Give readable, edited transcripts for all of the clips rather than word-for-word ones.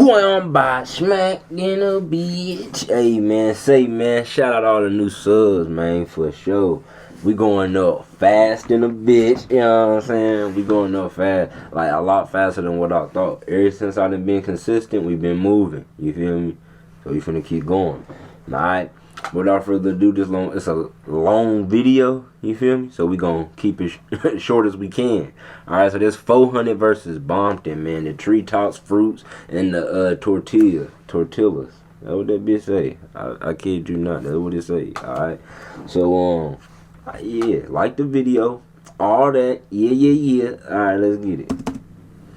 Wham by smack in a bitch. Hey man, shout out all the new subs, man, for sure. We going up fast in a bitch, you know what I'm saying? We going up fast, like a lot faster than what I thought. Ever since I done been consistent, we been moving, you feel me? So we finna keep going. Alright, without further ado, it's a long video, you feel me? So we gonna keep it short as we can. Alright, so there's 400 versus Bompton, man. The Treetops, fruits, and the tortillas. That's what that bitch say. I kid you not, that's what it say. Alright, so yeah, like the video, all that, yeah. Alright, let's get it.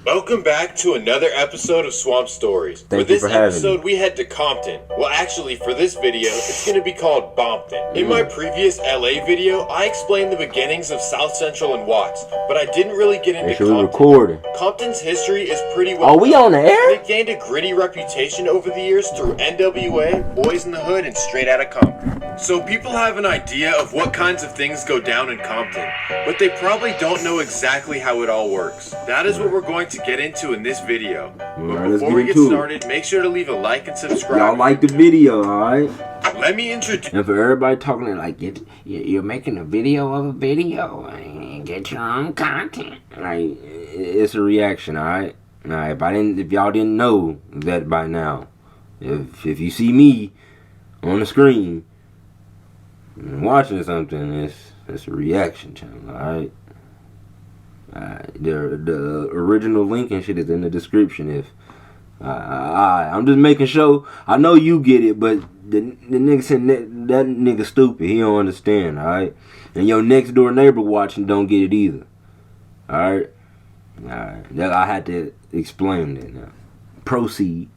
Welcome back to another episode of Swamp Stories. Thank for you this for having episode, me. we head to Compton. Well, actually, for this video, it's going to be called Bompton. In my previous LA video, I explained the beginnings of South Central and Watts, but I didn't really get into Make sure Compton. we recording. Compton's history is pretty well Are we on the air? They gained a gritty reputation over the years through NWA, Boys in the Hood, and Straight Outta Compton. So people have an idea of what kinds of things go down in Compton, but they probably don't know exactly how it all works. That is what we're going to get into in this video. But before we get started, make sure to leave a like and subscribe. Y'all like the video, alright? Let me introduce. And for everybody talking like you're making a video of a video and get your own content. Like it's a reaction, alright? Alright, if y'all didn't know that by now, if you see me on the screen watching something, it's a reaction channel, alright? The original link and shit is in the description. If I'm just making sure. I know you get it, but the nigga said that nigga stupid. He don't understand, alright? And your next door neighbor watching don't get it either. Alright? That I had to explain that now. Proceed.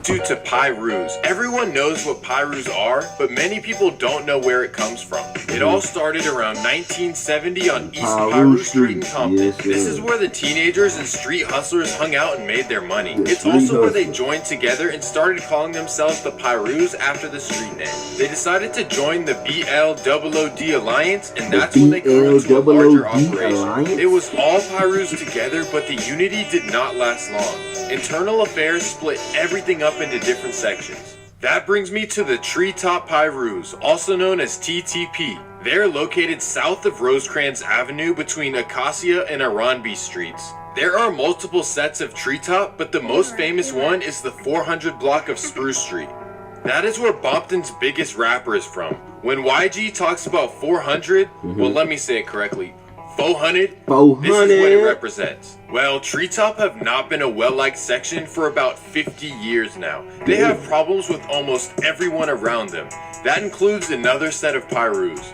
Due to Pirus. Everyone knows what Pirus are, but many people don't know where it comes from. It all started around 1970 on East Piru Street in Compton. Yes, this is where the teenagers and street hustlers hung out and made their money. It's also where they joined together and started calling themselves the Pirus after the street name. They decided to join the BLOOD Alliance, and that's when they grew into a larger operation. It was all Pirus together, but the unity did not last long. Internal affairs split everything up into different sections. That brings me to the Treetop Pirus, also known as TTP. They're located south of Rosecrans Avenue between Acacia and Aranby Streets. There are multiple sets of Treetop, but the most famous one is the 400 block of Spruce Street. That is where Bompton's biggest rapper is from. When YG talks about 400, well, let me say it correctly. 400? This is what it represents. Well, Treetop have not been a well-liked section for about 50 years now. They have problems with almost everyone around them. That includes another set of Pirus.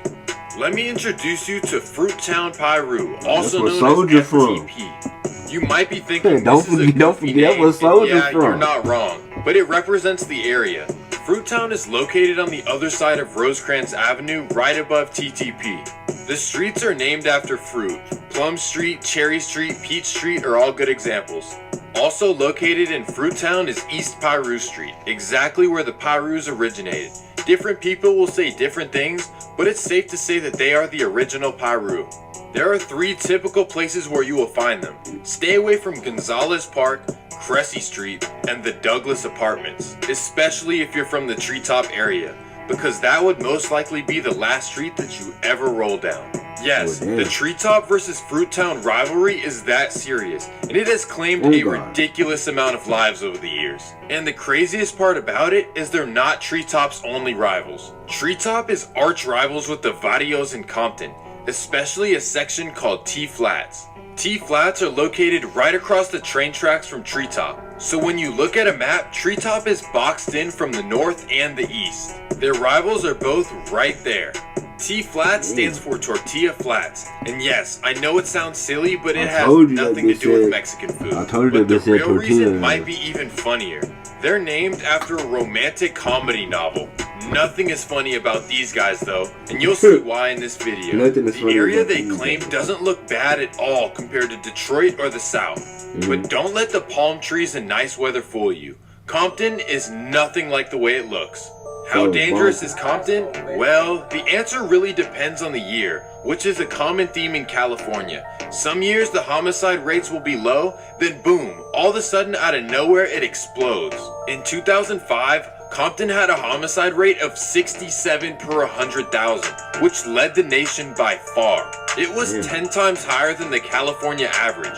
Let me introduce you to Fruittown Piru, also known as FTP. You might be thinking this is a goofy name, and yeah, you're not wrong, but it represents the area. Fruittown is located on the other side of Rosecrans Avenue, right above TTP. The streets are named after fruit. Plum Street, Cherry Street, Peach Street are all good examples. Also located in Fruittown is East Piru Street, exactly where the Pirus originated. Different people will say different things, but it's safe to say that they are the original Piru. There are 3 typical places where you will find them. Stay away from Gonzalez Park, Cressy Street, and the Douglas Apartments, especially if you're from the Treetop area, because that would most likely be the last street that you ever roll down. Yes, the Treetop versus Fruittown rivalry is that serious, and it has claimed a ridiculous amount of lives over the years. And the craziest part about it is they're not Treetop's only rivals. Treetop is arch rivals with the Varios in Compton, especially a section called T Flats. T Flats are located right across the train tracks from Treetop. So when you look at a map, Treetop is boxed in from the north and the east. Their rivals are both right there. T Flats stands for Tortilla Flats. And yes, I know it sounds silly, but it has nothing to do with Mexican food. But the real reason might be even funnier. They're named after a romantic comedy novel. Nothing is funny about these guys though, and you'll see why in this video. The area they claim doesn't look bad at all compared to Detroit or the South. But don't let the palm trees and nice weather fool you. Compton is nothing like the way it looks. How dangerous is Compton? Well, the answer really depends on the year, which is a common theme in California. Some years the homicide rates will be low, then boom, all of a sudden out of nowhere it explodes. In 2005, Compton had a homicide rate of 67 per 100,000, which led the nation by far. It was 10 times higher than the California average.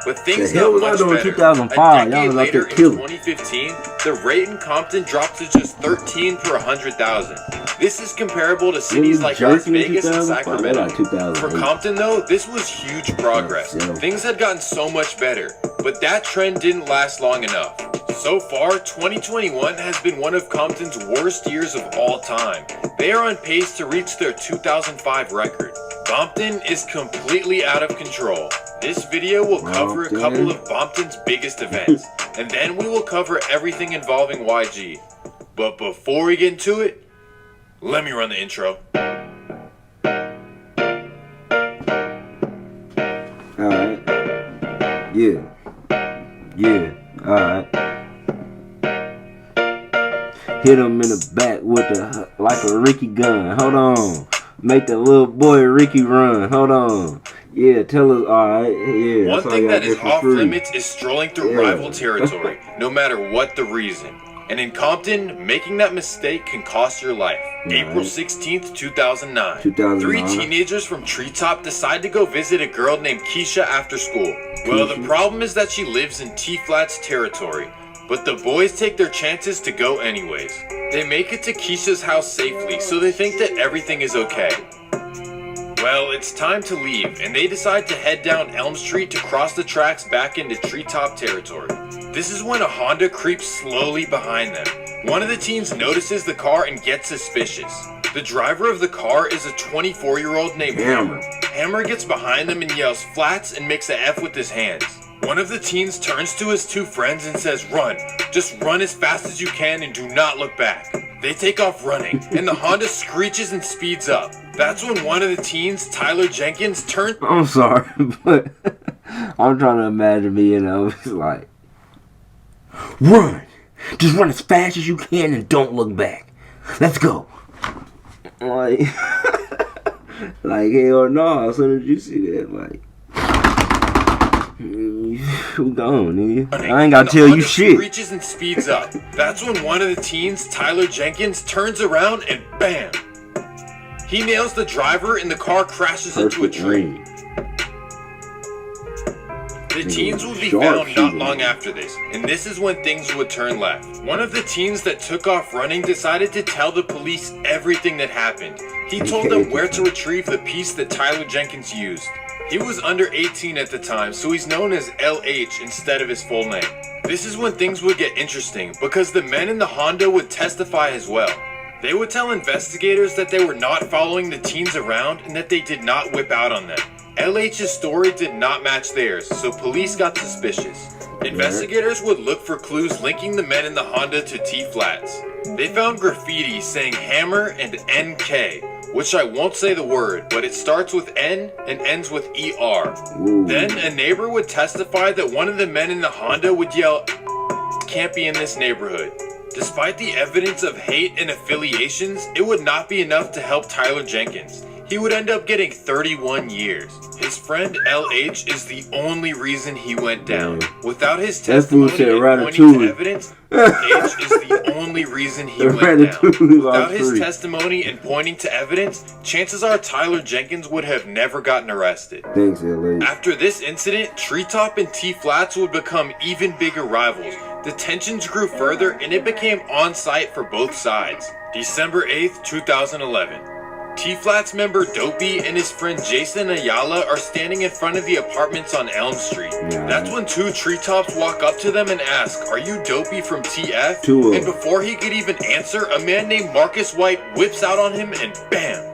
But things got much better. 2005, a decade later, in 2015, the rate in Compton dropped to just 13 per 100,000. This is comparable to cities like Las Vegas and Sacramento. For Compton, though, this was huge progress. Things had gotten so much better, but that trend didn't last long enough. So far, 2021 has been one of Compton's worst years of all time. They are on pace to reach their 2005 record. Bompton is completely out of control. This video will cover a couple of Bompton's biggest events, and then we will cover everything involving YG. But before we get into it, let me run the intro. Alright. Yeah. Alright. Hit him in the back with like a Ricky gun. Hold on. Make the little boy Ricky run. Hold on. Yeah, tell us. Alright. Yeah. One thing that is off limits is strolling through rival territory, no matter what the reason. And in Compton, making that mistake can cost your life. April 16th, 2009. 3 teenagers from Treetop decide to go visit a girl named Keisha after school. Well, the problem is that she lives in T Flats territory, but the boys take their chances to go anyways. They make it to Keisha's house safely, so they think that everything is okay. Well, it's time to leave, and they decide to head down Elm Street to cross the tracks back into Treetop territory. This is when a Honda creeps slowly behind them. One of the teens notices the car and gets suspicious. The driver of the car is a 24-year-old named Hammer. Hammer gets behind them and yells flats and makes a F with his hands. One of the teens turns to his 2 friends and says, "Run. Just run as fast as you can and do not look back." They take off running, and the Honda screeches and speeds up. That's when one of the teens, Tyler Jenkins, turns... I'm sorry, but I'm trying to imagine me, it's like, run! Just run as fast as you can and don't look back. Let's go. Like, hell no, as soon as you see that, like, who gone, nigga? I ain't gotta tell you shit. Screeches and speeds up. That's when one of the teens, Tyler Jenkins, turns around and bam! He nails the driver and the car crashes into a tree. The teens would be found not long after this, and this is when things would turn left. One of the teens that took off running decided to tell the police everything that happened. He told them where to retrieve the piece that Tyler Jenkins used. He was under 18 at the time, so he's known as LH instead of his full name. This is when things would get interesting, because the men in the Honda would testify as well. They would tell investigators that they were not following the teens around and that they did not whip out on them. LH's story did not match theirs, so police got suspicious. Investigators would look for clues linking the men in the Honda to T Flats. They found graffiti saying Hammer and NK, which I won't say the word, but it starts with N and ends with ER. Then a neighbor would testify that one of the men in the Honda would yell, "Can't be in this neighborhood." Despite the evidence of hate and affiliations, it would not be enough to help Tyler Jenkins. He would end up getting 31 years. His friend LH is the only reason he went down. Without his testimony and pointing to evidence, LH is the only reason he went down. Without his testimony and pointing to evidence, chances are Tyler Jenkins would have never gotten arrested. Thanks, LH. After this incident, Treetop and T Flats would become even bigger rivals. The tensions grew further and it became on site for both sides. December 8th, 2011. T Flats member Dopey and his friend Jason Ayala are standing in front of the apartments on Elm Street. That's when 2 Treetops walk up to them and ask, "Are you Dopey from TF?" And before he could even answer, a man named Marcus White whips out on him and bam!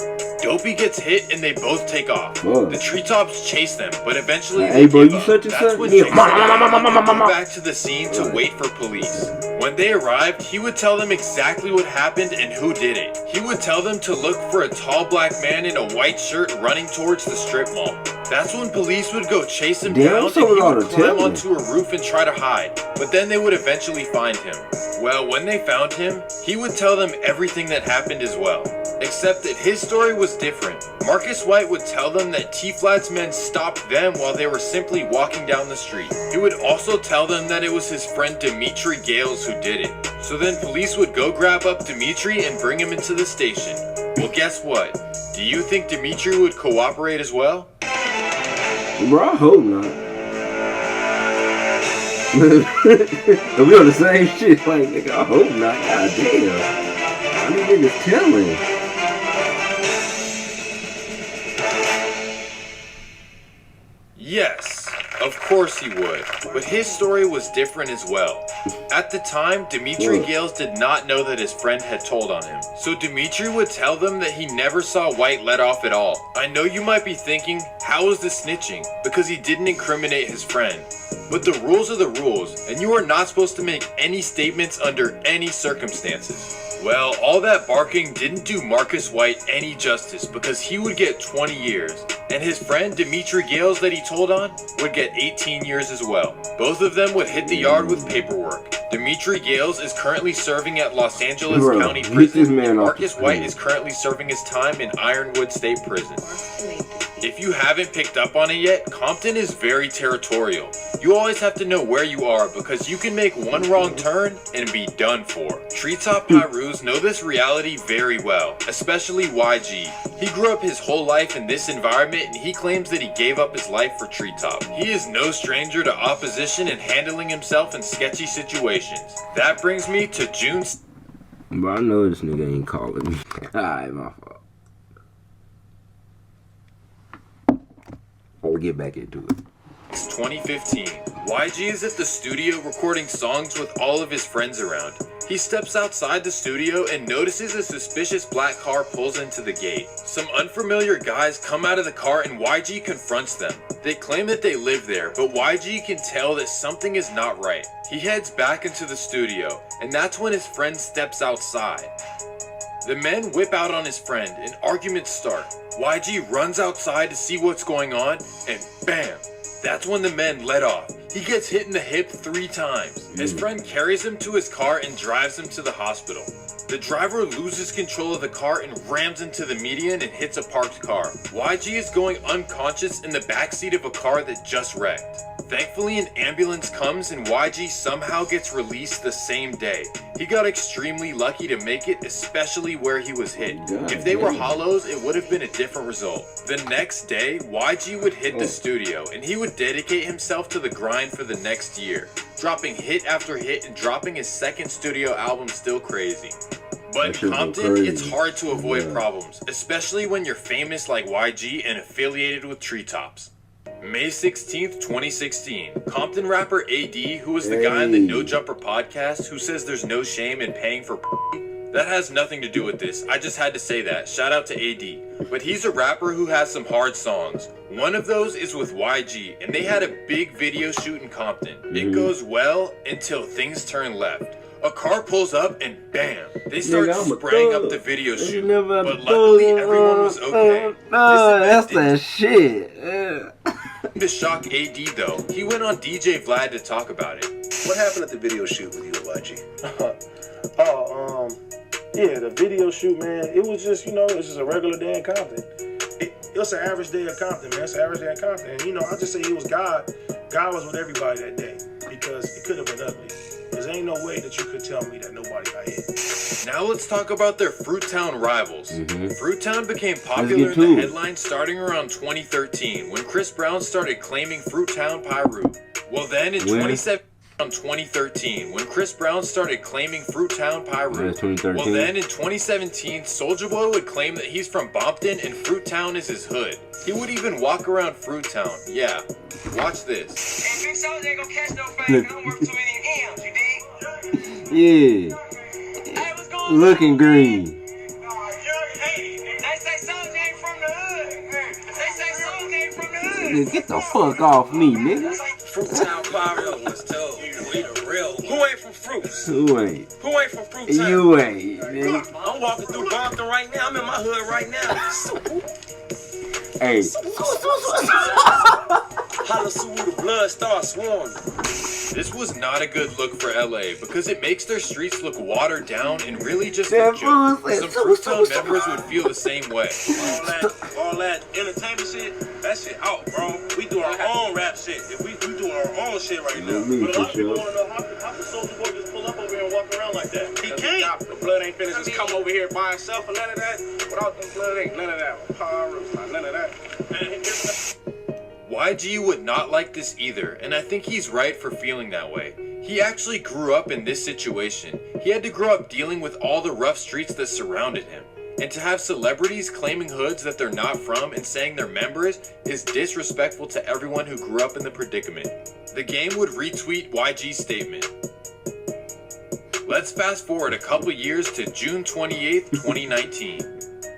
Dopey gets hit and they both take off. The Treetops chase them, but eventually they give up. That's when Jason go back to the scene to wait for police. When they arrived, he would tell them exactly what happened and who did it. He would tell them to look for a tall black man in a white shirt running towards the strip mall. That's when police would go chase him down and he would climb onto a roof and try to hide. but then they would eventually find him. Well, when they found him, he would tell them everything that happened as well. Except that his story was different. Marcus White would tell them that T-Flats men stopped them while they were simply walking down the street. He would also tell them that it was his friend Dimitri Gales who did it. So then police would go grab up Dimitri and bring him into the station. Well, guess what? Do you think Dimitri would cooperate as well? Bro, I hope not. We on the same shit, like, nigga, I hope not. God damn. I mean, niggas killing. Yes, of course he would, but his story was different as well. At the time, Dimitri Gales did not know that his friend had told on him, so Dimitri would tell them that he never saw White let off at all. I know you might be thinking, how is this snitching? Because he didn't incriminate his friend. But the rules are the rules, and you are not supposed to make any statements under any circumstances. Well, all that barking didn't do Marcus White any justice because he would get 20 years, and his friend Dimitri Gales that he told on would get 18 years as well. Both of them would hit the yard with paperwork. Dimitri Gales is currently serving at Los Angeles County Prison, and Marcus White is currently serving his time in Ironwood State Prison. If you haven't picked up on it yet, Compton is very territorial. You always have to know where you are because you can make one wrong turn and be done for. Treetop Pirus know this reality very well, especially YG. He grew up his whole life in this environment and he claims that he gave up his life for Treetop. He is no stranger to opposition and handling himself in sketchy situations. That brings me to June. Bro, I know this nigga ain't calling me. Alright, my fault. We'll get back into it. It's 2015. YG is at the studio recording songs with all of his friends around. He steps outside the studio and notices a suspicious black car pulls into the gate. Some unfamiliar guys come out of the car and YG confronts them. They claim that they live there, but YG can tell that something is not right. He heads back into the studio, and that's when his friend steps outside. The men whip out on his friend and arguments start. YG runs outside to see what's going on, and bam! That's when the men let off. He gets hit in the hip 3 times. His friend carries him to his car and drives him to the hospital. The driver loses control of the car and rams into the median and hits a parked car. YG is going unconscious in the backseat of a car that just wrecked. Thankfully, an ambulance comes and YG somehow gets released the same day. He got extremely lucky to make it, especially where he was hit. If they were hollows, it would have been a different result. The next day, YG would hit the studio and he would dedicate himself to the grind for the next year, dropping hit after hit and dropping his second studio album, Still Crazy. But in Compton, it's hard to avoid problems, especially when you're famous like YG and affiliated with Treetops. May 16th, 2016, Compton rapper AD, who was the guy on the No Jumper podcast who says there's no shame in paying for that has nothing to do with this. I just had to say that. Shout out to AD. But he's a rapper who has some hard songs. One of those is with YG, and they had a big video shoot in Compton. It goes well until things turn left. A car pulls up and bam, they start spraying up the video shoot. But luckily everyone was okay. That's that shit. To shock AD though, he went on DJ Vlad to talk about it. What happened at the video shoot with you and YG? Yeah, the video shoot, man, it was just, it was just a regular day in Compton. It was an average day in Compton, man. It's an average day in Compton. And, I just say it was God. God was with everybody that day because it could have been ugly. There ain't no way that you could tell me that nobody got hit. Now let's talk about their Fruittown rivals. Fruittown became popular in the headlines starting around 2013 when Chris Brown started claiming Fruittown Piru. Well then in 2013 when Chris Brown started claiming Fruittown Piru. Well then in 2017 Soulja Boy would claim that he's from Bompton and Fruittown is his hood. He would even walk around Fruittown. Yeah, watch this. And Big Soulja ain't gonna catch no fame, I don't work too many M's, you dig? Yeah. Looking green. They say Soulja ain't from the hood. They say Soulja ain't from the hood. Get the fuck off me, nigga. Fruittown Piru, let's tell you, we the real. Who ain't from Fruits? Who ain't? Who ain't from Fruittown? You ain't, nigga. I'm walking through Bompton right now. I'm in my hood right now. Hey. Holla Sue, the blood starts swarming. This was not a good look for LA because it makes their streets look watered down and really just a That joke. fool said, Some Fruittown members would feel the same way. All that entertainment shit, that shit out, bro. We do our own rap shit. If we doing our own shit right now. But a lot of people want to know how the Soulja Boy just pull up over here and walk around like that. He can't. The blood ain't finna just come over here by himself or none of that. Without the blood, ain't none of that. Power, none of that. YG would not like this either, and I think he's right for feeling that way. He actually grew up in this situation. He had to grow up dealing with all the rough streets that surrounded him. And to have celebrities claiming hoods that they're not from and saying they're members is disrespectful to everyone who grew up in the predicament. The game would retweet YG's statement. Let's fast forward a couple years to June 28th, 2019.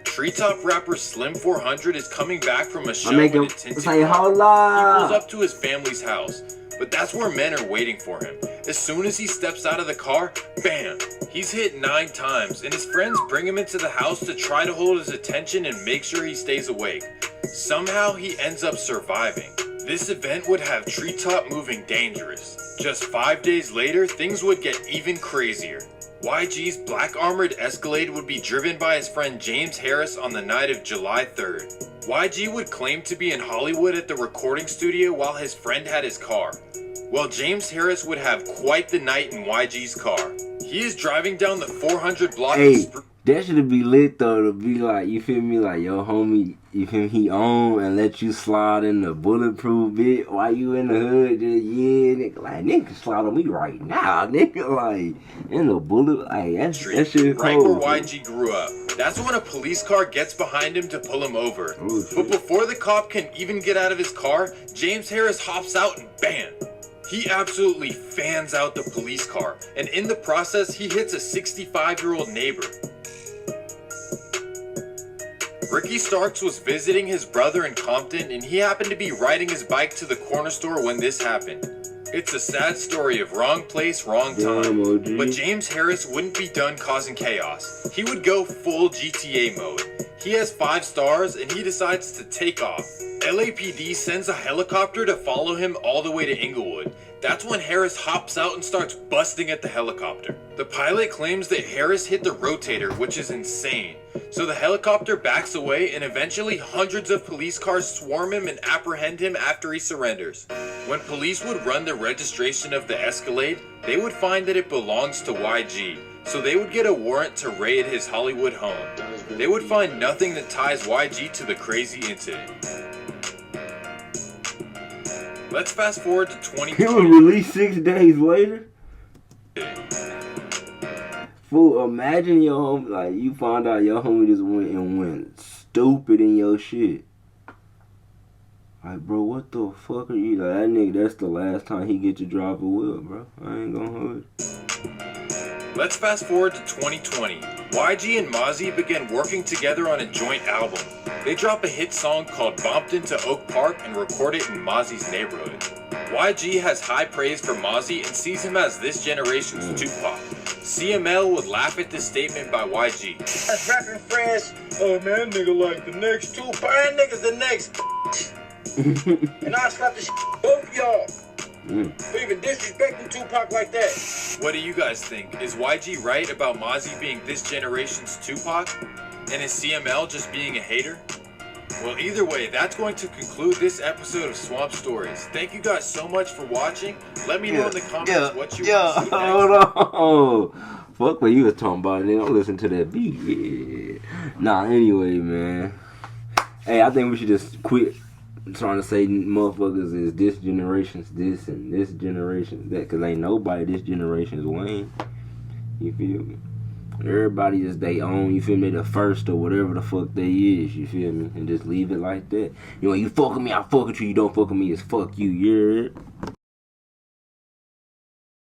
Treetop rapper Slim 400 is coming back from a show in a tinted car. He pulls up to his family's house, but that's where men are waiting for him. As soon as he steps out of the car, bam! He's hit 9 times, and his friends bring him into the house to try to hold his attention and make sure he stays awake. Somehow he ends up surviving. This event would have Treetop moving dangerous. Just 5 days later, things would get even crazier. YG's black armored Escalade would be driven by his friend James Harris on the night of July 3rd. YG would claim to be in Hollywood at the recording studio while his friend had his car. Well, James Harris would have quite the night in YG's car. He is driving down the 400 block. Hey, that should be lit though, to be like, you feel me, like your homie, you feel me, he on and let you slide in the bulletproof bit while you in the hood, just, yeah, nigga, like, nigga, slide on me right now, nigga, like, in the bullet, like, that shit right cold. Where YG grew up. That's when a police car gets behind him to pull him over. But before the cop can even get out of his car, James Harris hops out and bam! He absolutely fans out the police car, and in the process, he hits a 65-year-old neighbor. Ricky Starks was visiting his brother in Compton, and he happened to be riding his bike to the corner store when this happened. It's a sad story of wrong place, wrong time. But James Harris wouldn't be done causing chaos. He would go full GTA mode. He has 5 stars, and he decides to take off. LAPD sends a helicopter to follow him all the way to Inglewood. That's when Harris hops out and starts busting at the helicopter. The pilot claims that Harris hit the rotator, which is insane. So the helicopter backs away, and eventually hundreds of police cars swarm him and apprehend him after he surrenders. When police would run the registration of the Escalade, they would find that it belongs to YG. So they would get a warrant to raid his Hollywood home. They would find nothing that ties YG to the crazy incident. Let's fast forward to 2020. He was released 6 days later? Fool, imagine your homie, like, you found out your homie just went stupid in your shit. Like, bro, what the fuck are you, like, that nigga, that's the last time he get to drive a wheel, bro. I ain't gonna hold it. Let's fast forward to 2020. YG and Mozzie began working together on a joint album. They drop a hit song called Bompton to Oak Park and record it in Mozzie's neighborhood. YG has high praise for Mozzie and sees him as this generation's Tupac. CML would laugh at this statement by YG. That's rapping friends. Oh man, nigga like the next Tupac. That nigga's the next. And I slap the both y'all. For even disrespecting Tupac like that. What do you guys think? Is YG right about Mozzie being this generation's Tupac? And is CML just being a hater? Well, either way, that's going to conclude this episode of Swamp Stories. Thank you guys so much for watching. Let me know in the comments what you want to see next. Hold on. Fuck what you was talking about, nigga. Don't listen to that beat. Yeah. Nah, anyway, man. Hey, I think we should just quit trying to say motherfuckers is this generation's this and this generation's that, cause ain't nobody this generation's Wayne. You feel me? Everybody is they own, you feel me, the first or whatever the fuck they is, you feel me? And just leave it like that. You know, you fuck with me, I fuck with you, you don't fuck with me, it's fuck you, you heard?